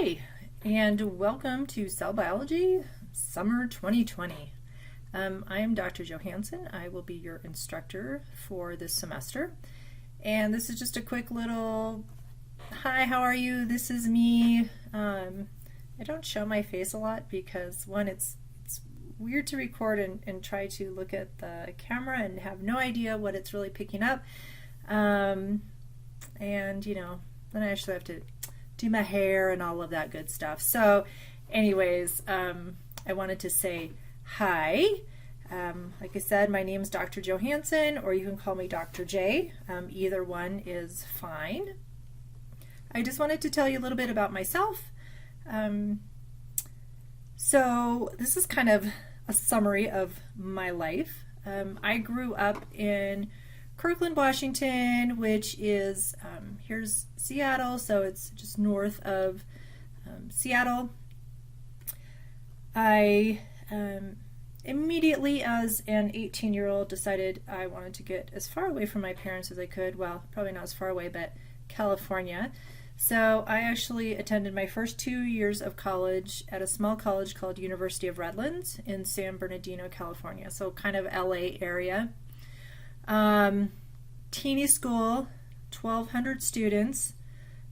Hi, and welcome to Cell Biology Summer 2020. I am Dr. Johansson. I will be your instructor for this semester. And this is just a quick little, hi, how are you? This is me. I don't show my face a lot because, one, it's weird to record and try to look at the camera and have no idea what it's really picking up. And, then I actually have to do my hair and all of that good stuff. So anyways, I wanted to say hi. Like I said, my name is Dr. Johansson, or you can call me Dr. J. Either one is fine. I just wanted to tell you a little bit about myself. So this is kind of a summary of my life. I grew up in Kirkland, Washington, which is, here's Seattle, so it's just north of Seattle. I immediately, as an 18-year-old, decided I wanted to get as far away from my parents as I could. Well, probably not as far away, but California. So I actually attended my first 2 years of college at a small college called University of Redlands in San Bernardino, California, so kind of LA area. Teeny school, 1,200 students.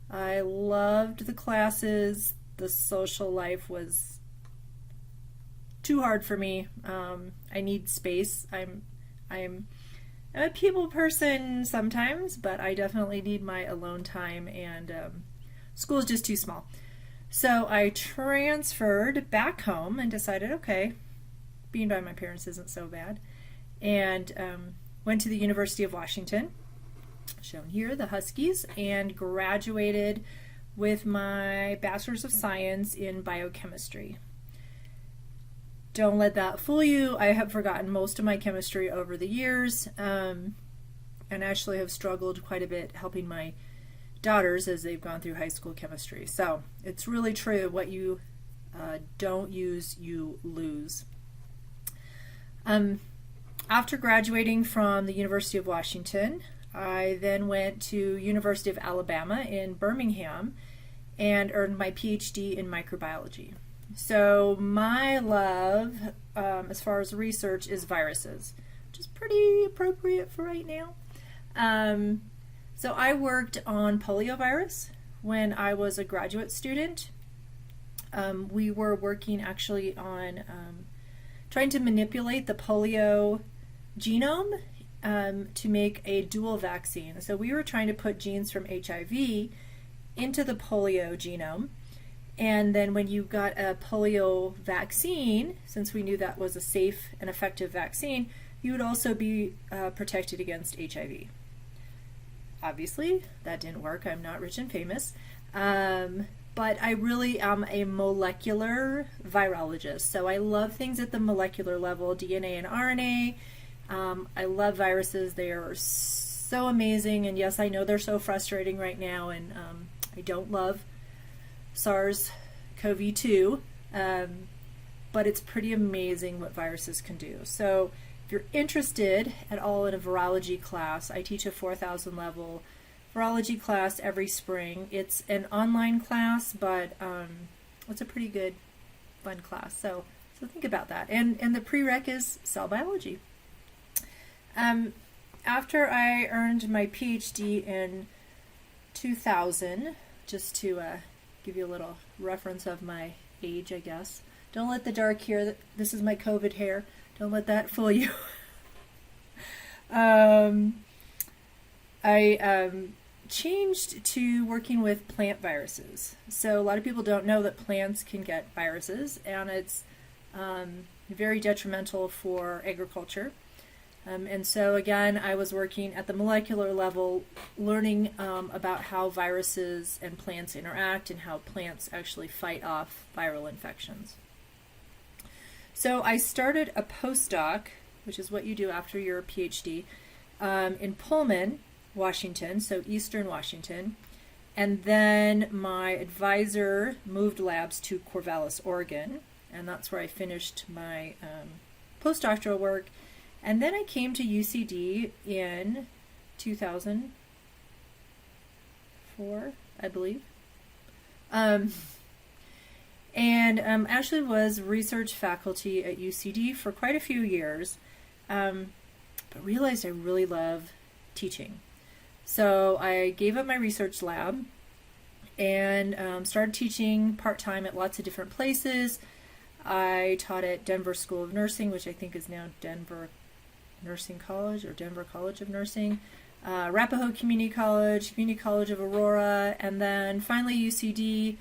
I loved the classes. The social life was too hard for me. I need space. I'm a people person sometimes, but I definitely need my alone time, and school is just too small. So I transferred back home and decided, okay, being by my parents isn't so bad, and went to the University of Washington, shown here, the Huskies, and graduated with my Bachelor's of Science in Biochemistry. Don't let that fool you. I have forgotten most of my chemistry over the years, and actually have struggled quite a bit helping my daughters as they've gone through high school chemistry. So it's really true, what you don't use, you lose. After graduating from the University of Washington, I then went to University of Alabama in Birmingham and earned my PhD in microbiology. So my love, as far as research, is viruses, which is pretty appropriate for right now. So I worked on poliovirus when I was a graduate student. We were working actually on trying to manipulate the polio genome to make a dual vaccine. So we were trying to put genes from HIV into the polio genome, and then when you got a polio vaccine, since we knew that was a safe and effective vaccine, you would also be protected against HIV. Obviously, that didn't work. I'm not rich and famous. But I really am a molecular virologist. So I love things at the molecular level, DNA and RNA. I love viruses. They are so amazing. And yes, I know they're so frustrating right now. And I don't love SARS-CoV-2. But it's pretty amazing what viruses can do. So if you're interested at all in a virology class, I teach a 4,000 level virology class every spring. It's an online class, but it's a pretty good, fun class. So think about that. And the prereq is cell biology. After I earned my PhD in 2000, just to give you a little reference of my age, I guess. Don't let the dark hair, this is my COVID hair, don't let that fool you. I changed to working with plant viruses. So a lot of people don't know that plants can get viruses, and it's very detrimental for agriculture. And so again, I was working at the molecular level, learning about how viruses and plants interact and how plants actually fight off viral infections. So I started a postdoc, which is what you do after your PhD, in Pullman, Washington, so Eastern Washington. And then my advisor moved labs to Corvallis, Oregon, and that's where I finished my postdoctoral work. And then I came to UCD in 2004, I believe. and actually was research faculty at UCD for quite a few years, but realized I really love teaching. So I gave up my research lab and started teaching part-time at lots of different places. I taught at Denver School of Nursing, which I think is now Denver Nursing College or Denver College of Nursing, Arapahoe Community College of Aurora, and then finally UCD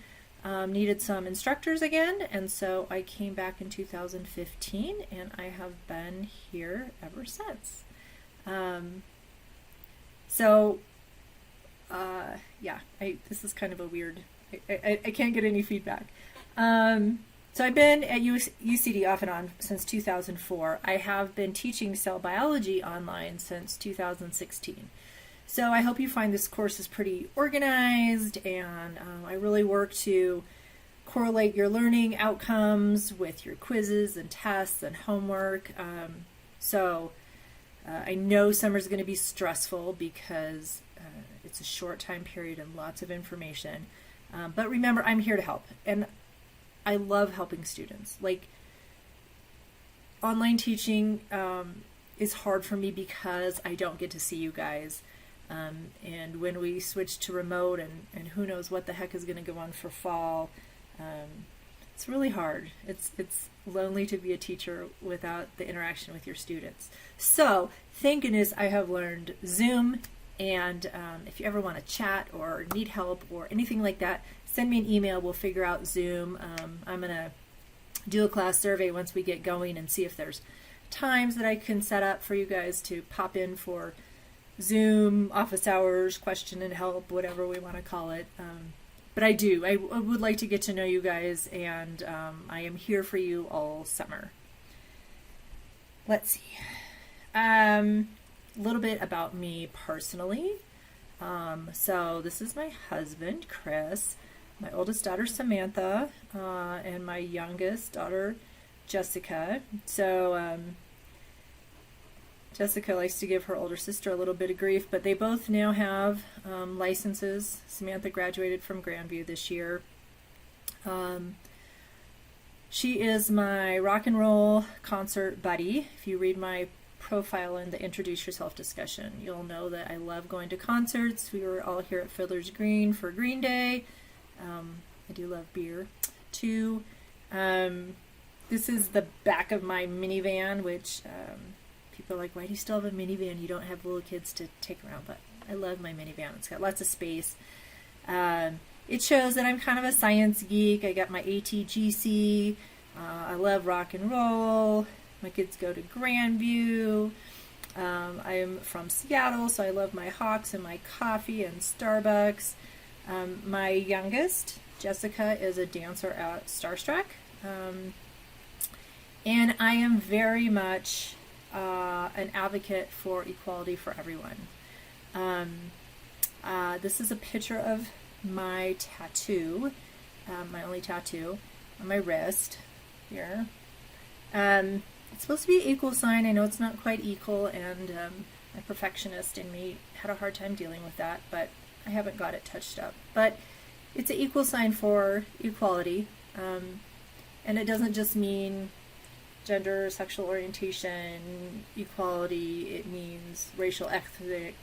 needed some instructors again, and so I came back in 2015, and I have been here ever since. This is kind of a weird, I can't get any feedback. So I've been at UCD off and on since 2004. I have been teaching cell biology online since 2016. So I hope you find this course is pretty organized, and I really work to correlate your learning outcomes with your quizzes and tests and homework. I know summer's going to be stressful because it's a short time period and lots of information. But remember, I'm here to help, and I love helping students. Like, online teaching is hard for me because I don't get to see you guys. And when we switch to remote and who knows what the heck is going to go on for fall, it's really hard. It's lonely to be a teacher without the interaction with your students. So thank goodness I have learned Zoom, and if you ever want to chat or need help or anything like that, send me an email. We'll figure out Zoom. I'm going to do a class survey once we get going and see if there's times that I can set up for you guys to pop in for Zoom, office hours, question and help, whatever we want to call it. But I would like to get to know you guys, and I am here for you all summer. Let's see. A little bit about me personally. So this is my husband, Chris, my oldest daughter, Samantha, and my youngest daughter, Jessica. So Jessica likes to give her older sister a little bit of grief, but they both now have licenses. Samantha graduated from Grandview this year. She is my rock and roll concert buddy. If you read my profile in the Introduce Yourself discussion, you'll know that I love going to concerts. We were all here at Fiddler's Green for Green Day. I do love beer too. This is the back of my minivan, which people are like, why do you still have a minivan? You don't have little kids to take around. But I love my minivan. It's got lots of space. It shows that I'm kind of a science geek. I got my ATGC. I love rock and roll. My kids go to Grandview. I am from Seattle, so I love my Hawks and my coffee and Starbucks. My youngest, Jessica, is a dancer at Starstruck. And I am very much an advocate for equality for everyone. This is a picture of my tattoo, my only tattoo on my wrist here. It's supposed to be an equal sign. I know it's not quite equal, and my perfectionist in me had a hard time dealing with that, but I haven't got it touched up. But it's an equal sign for equality, and it doesn't just mean gender, sexual orientation, equality. It means racial, ethnic,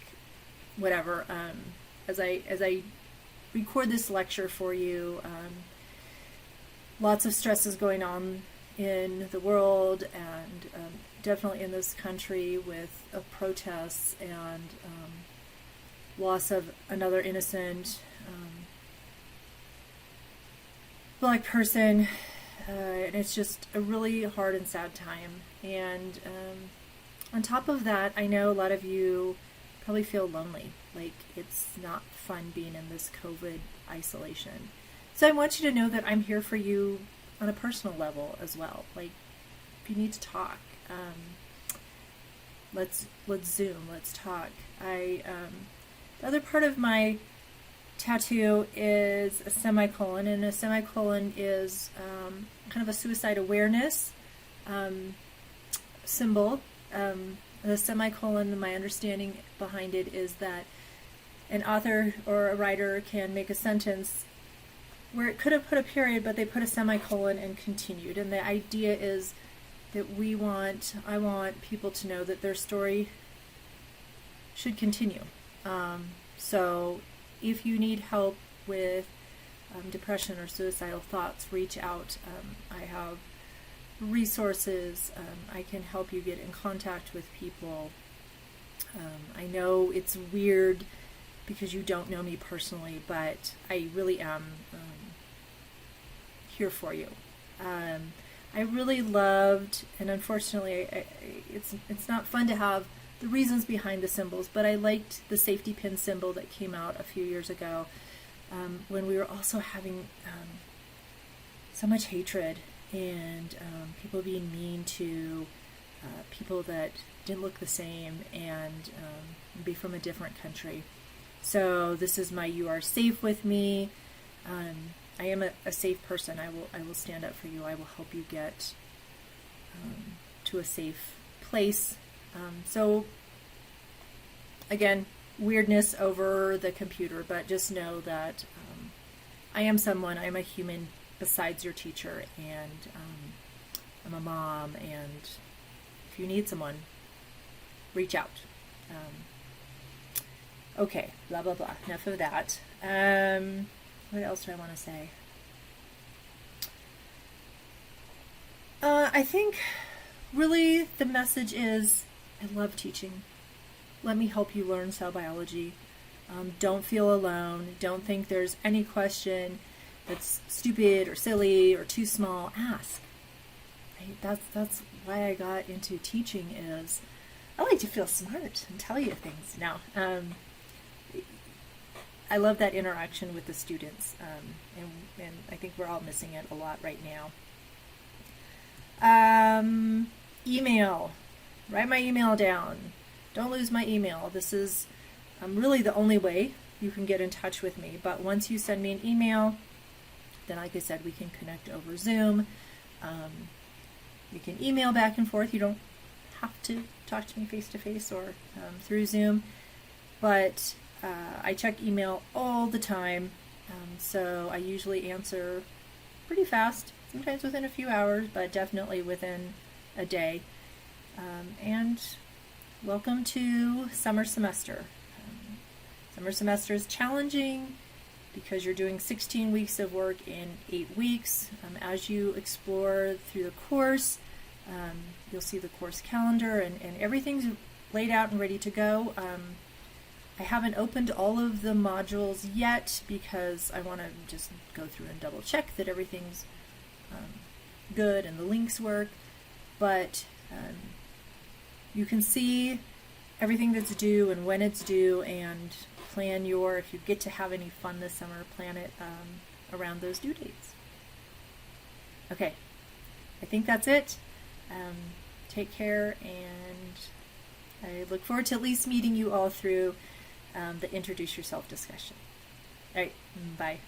whatever. As I record this lecture for you, lots of stress is going on in the world, and definitely in this country with protests and loss of another innocent Black person. And it's just a really hard and sad time. And on top of that, I know a lot of you probably feel lonely. Like, it's not fun being in this COVID isolation. So I want you to know that I'm here for you on a personal level as well. Like, if you need to talk, let's Zoom, let's talk. The other part of my tattoo is a semicolon, and a semicolon is kind of a suicide awareness symbol. The semicolon, my understanding behind it is that an author or a writer can make a sentence where it could have put a period, but they put a semicolon and continued. And the idea is that I want people to know that their story should continue. So if you need help with depression or suicidal thoughts, reach out. I have resources. I can help you get in contact with people. I know it's weird because you don't know me personally, but I really am here for you. I really loved, and unfortunately, it's not fun to have the reasons behind the symbols, but I liked the safety pin symbol that came out a few years ago when we were also having so much hatred and people being mean to people that didn't look the same and be from a different country. So this is my "You are safe with me." I am a safe person. I will stand up for you. I will help you get to a safe place. So again, weirdness over the computer, but just know that I am someone. I am a human besides your teacher, and I'm a mom. And if you need someone, reach out. Okay, blah blah blah. Enough of that. What else do I want to say? I think really the message is, I love teaching. Let me help you learn cell biology. Don't feel alone. Don't think there's any question that's stupid or silly or too small. Ask. Right? That's why I got into teaching. Is I like to feel smart and tell you things. Now, I love that interaction with the students, and I think we're all missing it a lot right now. Email. Write my email down. Don't lose my email. This is really the only way you can get in touch with me. But once you send me an email, then like I said, we can connect over Zoom. We can email back and forth. You don't have to talk to me face to face or through Zoom. But I check email all the time, so I usually answer pretty fast, sometimes within a few hours, but definitely within a day. And welcome to summer semester. Summer semester is challenging because you're doing 16 weeks of work in 8 weeks. As you explore through the course, you'll see the course calendar and everything's laid out and ready to go. I haven't opened all of the modules yet because I want to just go through and double check that everything's good and the links work, but you can see everything that's due and when it's due, and plan if you get to have any fun this summer, plan it around those due dates. Okay, I think that's it. Take care, and I look forward to at least meeting you all through the Introduce Yourself discussion. All right, bye.